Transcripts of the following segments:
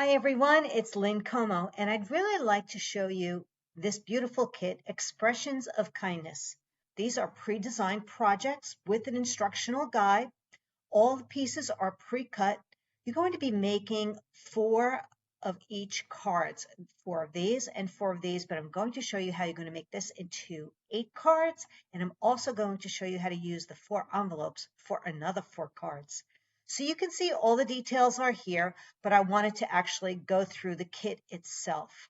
Hi everyone, it's Lynn Como, and I'd really like to show you this beautiful kit, Expressions of Kindness. These are pre-designed projects with an instructional guide. All the pieces are pre-cut. You're going to be making 4 of each cards, 4 of these and 4 of these, but I'm going to show you how you're going to make this into 8 cards, and I'm also going to show you how to use the 4 envelopes for another 4 cards. So you can see all the details are here, but I wanted to actually go through the kit itself.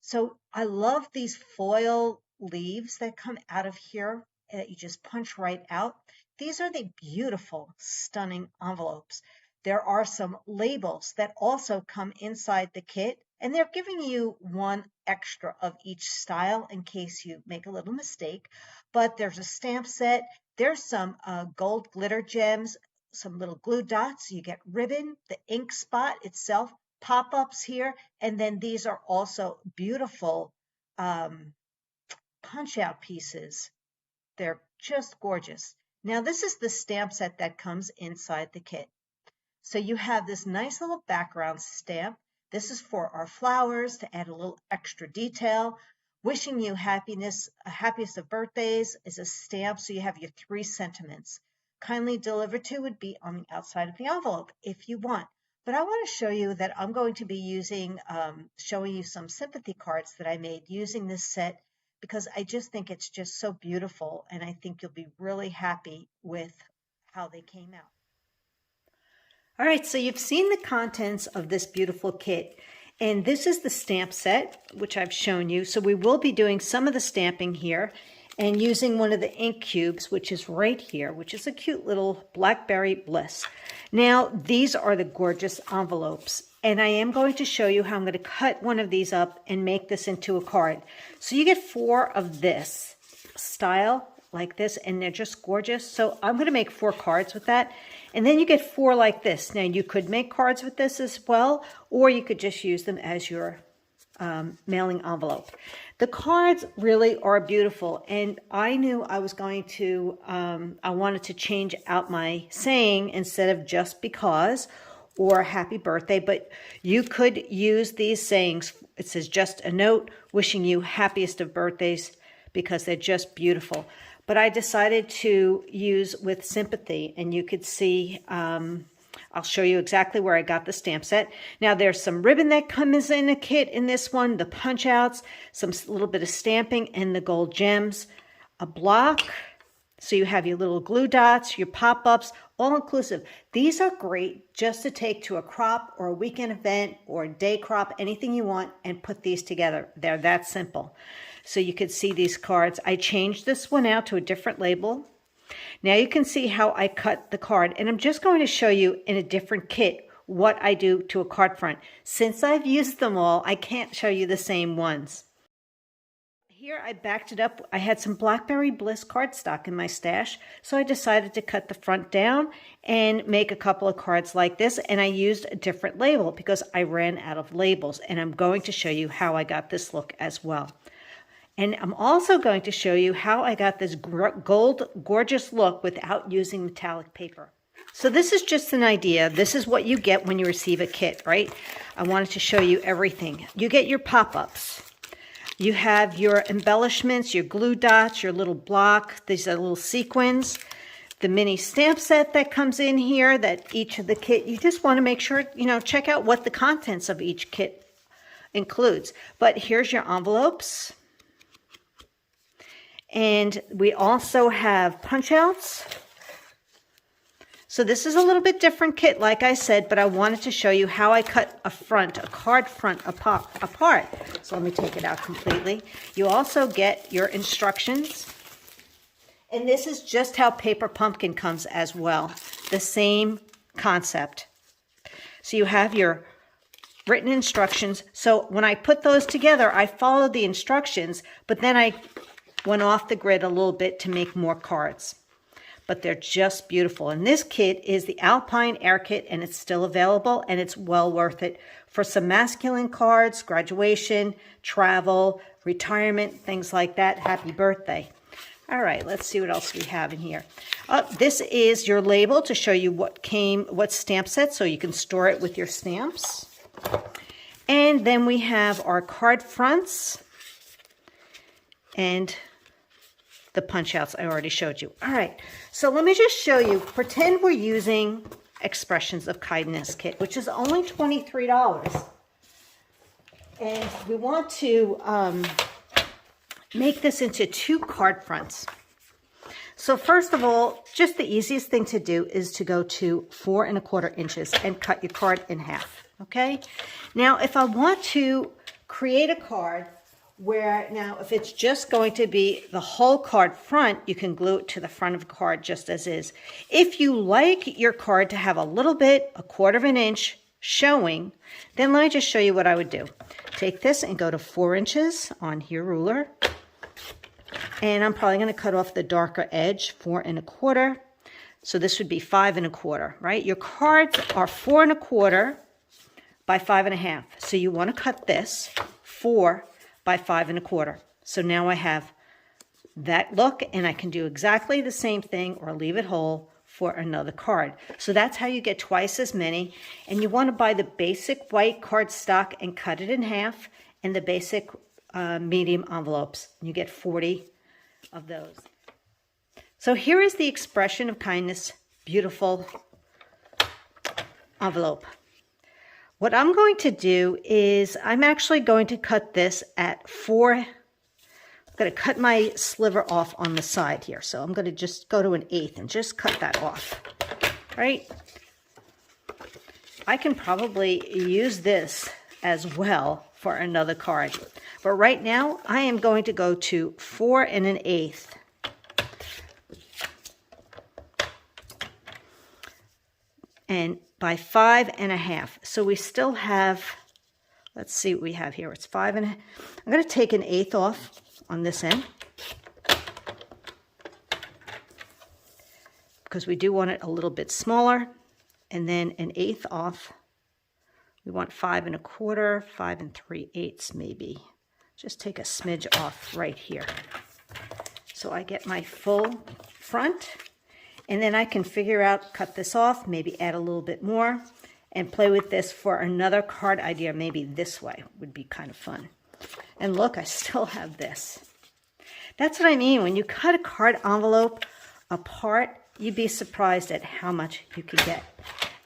So I love these foil leaves that come out of here that you just punch right out. These are the beautiful, stunning envelopes. There are some labels that also come inside the kit, and they're giving you 1 extra of each style in case you make a little mistake. But there's a stamp set. There's some gold glitter gems, some little glue dots. You get ribbon, the ink spot itself, pop-ups here, and then these are also beautiful punch-out pieces. They're just gorgeous. Now this is the stamp set that comes inside the kit. So you have this nice little background stamp. This is for our flowers to add a little extra detail. Wishing you happiness, happiest of birthdays is a stamp, so you have your 3 sentiments. Kindly delivered to would be on the outside of the envelope if you want. But I want to show you that I'm going to be using, showing you some sympathy cards that I made using this set because I just think it's just so beautiful, and I think you'll be really happy with how they came out. All right, so you've seen the contents of this beautiful kit, and this is the stamp set, which I've shown you. So we will be doing some of the stamping here and using one of the ink cubes, which is right here, which is a cute little Blackberry Bliss. Now, these are the gorgeous envelopes, and I am going to show you how I'm going to cut one of these up and make this into a card. So you get 4 of this style like this, and they're just gorgeous. So I'm going to make 4 cards with that, and then you get 4 like this. Now, you could make cards with this as well, or you could just use them as your mailing envelope. The cards really are beautiful, and I knew I was going to, I wanted to change out my saying instead of just because or happy birthday, but you could use these sayings. It says just a note wishing you happiest of birthdays because they're just beautiful. But I decided to use with sympathy, and you could see, I'll show you exactly where I got the stamp set. Now there's some ribbon that comes in a kit in this one, the punch outs, some little bit of stamping, and the gold gems, a block. So you have your little glue dots, your pop-ups, all inclusive. These are great just to take to a crop or a weekend event or a day crop, anything you want, and put these together. They're that simple. So you could see these cards. I changed this one out to a different label. Now you can see how I cut the card, and I'm just going to show you in a different kit what I do to a card front. Since I've used them all, I can't show you the same ones. Here I backed it up. I had some Blackberry Bliss cardstock in my stash, so I decided to cut the front down and make a couple of cards like this, and I used a different label because I ran out of labels, and I'm going to show you how I got this look as well. And I'm also going to show you how I got this gold gorgeous look without using metallic paper. So this is just an idea. This is what you get when you receive a kit, right? I wanted to show you everything. You get your pop-ups. You have your embellishments, your glue dots, your little block. These are little sequins. The mini stamp set that comes in here, that each of the kit, you just want to make sure, check out what the contents of each kit includes. But here's your envelopes. And we also have punch outs. So this is a little bit different kit, like I said, but I wanted to show you how I cut a card front apart. So let me take it out completely. You also get your instructions. And this is just how Paper Pumpkin comes as well. The same concept. So you have your written instructions. So when I put those together, I followed the instructions, but then I went off the grid a little bit to make more cards. But they're just beautiful. And this kit is the Alpine Air Kit, and it's still available, and it's well worth it for some masculine cards, graduation, travel, retirement, things like that. Happy birthday. All right, let's see what else we have in here. This is your label to show you what stamp set, so you can store it with your stamps. And then we have our card fronts and the punch outs I already showed you. All right, so let me just show you. Pretend we're using Expressions of Kindness kit, which is only $23. And we want to make this into 2 card fronts. So first of all, just the easiest thing to do is to go to 4 1/4 inches and cut your card in half, okay? Now, if I want to create a card where, now if it's just going to be the whole card front, you can glue it to the front of the card just as is. If you like your card to have a little bit, 1/4 inch showing, then let me just show you what I would do. Take this and go to 4 inches on your ruler. And I'm probably going to cut off the darker edge, 4 1/4. So this would be 5 1/4, right? Your cards are 4 1/4 by 5 1/2. So you want to cut this 4 by 5 1/4. So now I have that look, and I can do exactly the same thing or leave it whole for another card. So that's how you get twice as many. And you want to buy the basic white cardstock and cut it in half, and the basic medium envelopes. You get 40 of those. So here is the Expression of Kindness beautiful envelope. What I'm going to do is I'm actually going to cut this at 4. I'm going to cut my sliver off on the side here. So I'm going to just go to 1/8 and just cut that off, right? I can probably use this as well for another card. But right now, I am going to go to 4 1/8. And by 5 1/2. So we still have, let's see what we have here. It's 5 1/2. I'm going to take 1/8 off on this end, because we do want it a little bit smaller. And then 1/8 off. We want 5 1/4, 5 3/8 maybe. Just take a smidge off right here. So I get my full front, and then I can figure out, cut this off, maybe add a little bit more, and play with this for another card idea. Maybe this way would be kind of fun. And look, I still have this. That's what I mean. When you cut a card envelope apart, you'd be surprised at how much you can get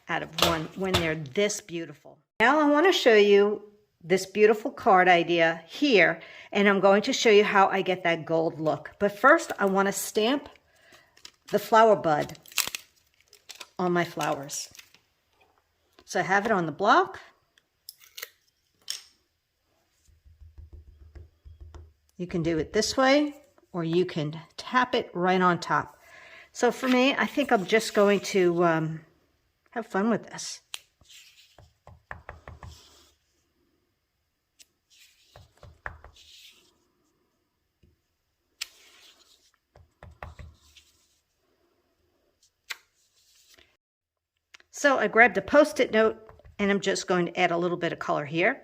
out of one when they're this beautiful. Now I want to show you this beautiful card idea here, and I'm going to show you how I get that gold look. But first, I want to stamp the flower bud on my flowers. So I have it on the block. You can do it this way, or you can tap it right on top. So for me, I think I'm just going to have fun with this. So I grabbed a Post-it note, and I'm just going to add a little bit of color here.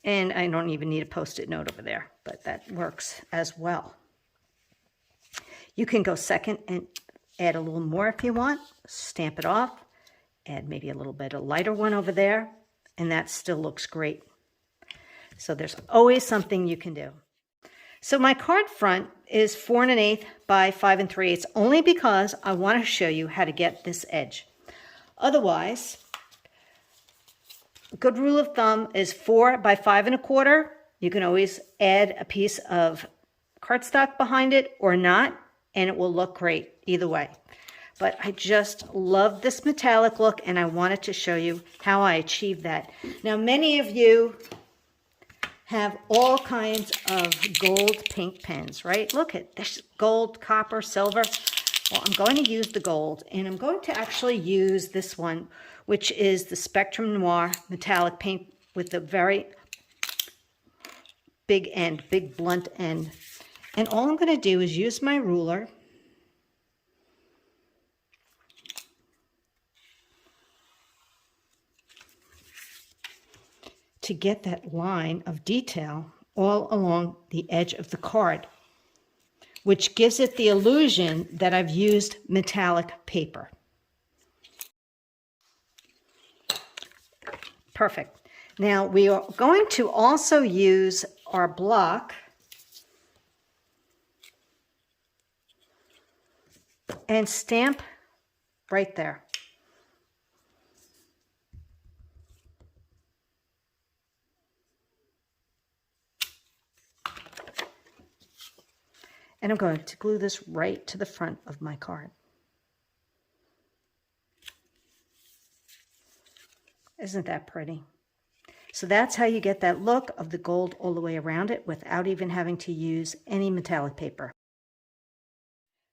And I don't even need a Post-it note over there, but that works as well. You can go second and add a little more if you want. Stamp it off. Add maybe a little bit of lighter one over there, and that still looks great. So there's always something you can do. So my card front is 4 1/8 by 5 3/8, only because I want to show you how to get this edge. Otherwise, a good rule of thumb is 4 by 5 1/4. You can always add a piece of cardstock behind it or not, and it will look great either way. But I just love this metallic look, and I wanted to show you how I achieved that. Now, many of you have all kinds of gold pink pens, right? Look at this, gold, copper, silver. Well, I'm going to use the gold, and I'm going to actually use this one, which is the Spectrum Noir metallic paint with a very big end, big blunt end. And all I'm going to do is use my ruler to get that line of detail all along the edge of the card. which gives it the illusion that I've used metallic paper. Perfect. Now we are going to also use our block and stamp right there. And I'm going to glue this right to the front of my card. Isn't that pretty? So that's how you get that look of the gold all the way around it without even having to use any metallic paper.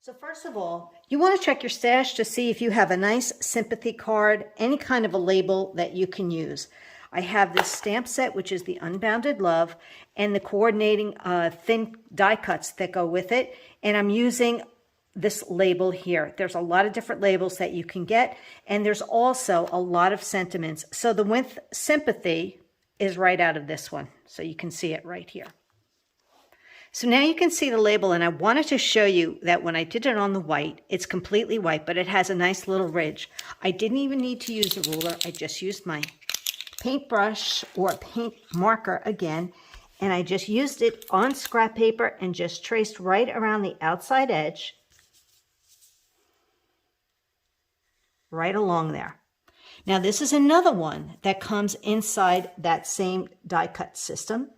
So first of all, you want to check your stash to see if you have a nice sympathy card, any kind of a label that you can use. I have this stamp set, which is the Unbounded Love, and the coordinating thin die cuts that go with it. And I'm using this label here. There's a lot of different labels that you can get, and there's also a lot of sentiments. So the with Sympathy is right out of this one. So you can see it right here. So now you can see the label, and I wanted to show you that when I did it on the white, it's completely white, but it has a nice little ridge. I didn't even need to use a ruler. I just used my paintbrush or paint marker again, and I just used it on scrap paper and just traced right around the outside edge, right along there. Now this is another one that comes inside that same die cut system,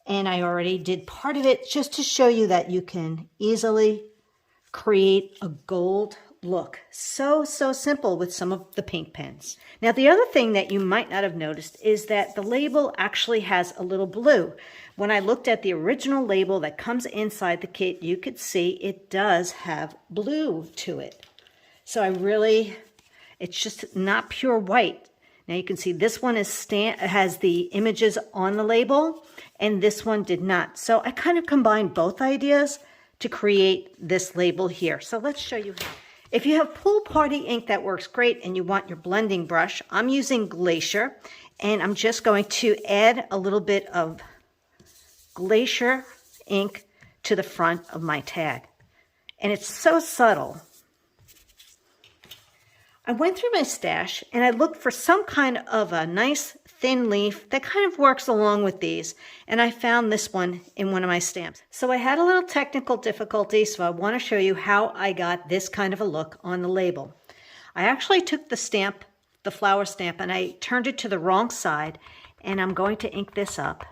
and I already did part of it just to show you that you can easily create a gold look. So simple with some of the pink pens. Now the other thing that you might not have noticed is that the label actually has a little blue. When I looked at the original label that comes inside the kit, you could see it does have blue to it. So it's just not pure white. Now you can see this one has the images on the label, and this one did not. So I kind of combined both ideas to create this label here. So let's show you how. If you have Pool Party ink, that works great, and you want your blending brush, I'm using Glacier, and I'm just going to add a little bit of Glacier ink to the front of my tag. And it's so subtle. I went through my stash and I looked for some kind of a nice thin leaf that kind of works along with these, and I found this one in one of my stamps. So I had a little technical difficulty, so I want to show you how I got this kind of a look on the label. I actually took the stamp, the flower stamp, and I turned it to the wrong side, and I'm going to ink this up.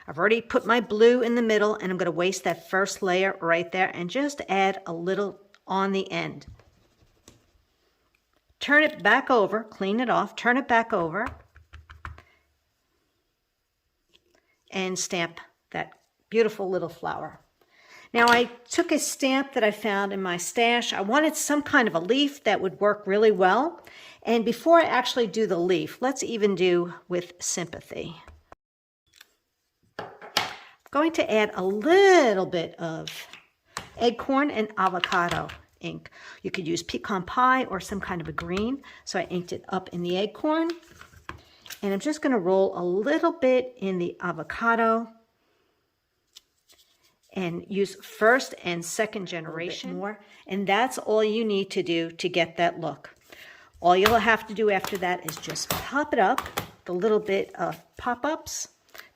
I've already put my blue in the middle, and I'm going to waste that first layer right there and just add a little on the end. Turn it back over, clean it off, turn it back over, and stamp that beautiful little flower. Now I took a stamp that I found in my stash. I wanted some kind of a leaf that would work really well. And before I actually do the leaf, let's even do with Sympathy. I'm going to add a little bit of acorn and avocado ink. You could use pecan pie or some kind of a green. So I inked it up in the acorn, and I'm just going to roll a little bit in the avocado and use first and second generation more. And that's all you need to do to get that look. All you'll have to do after that is just pop it up, the little bit of pop-ups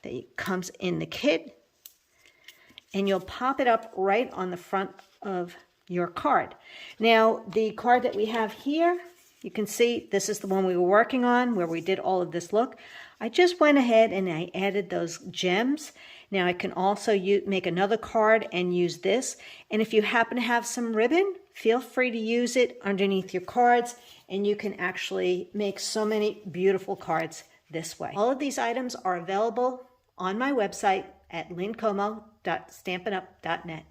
that comes in the kit, and you'll pop it up right on the front of your card. Now the card that we have here, you can see this is the one we were working on where we did all of this look. I just went ahead and I added those gems. Now I can also make another card and use this, and if you happen to have some ribbon, feel free to use it underneath your cards, and you can actually make so many beautiful cards this way. All of these items are available on my website at lynncomo.stampinup.net.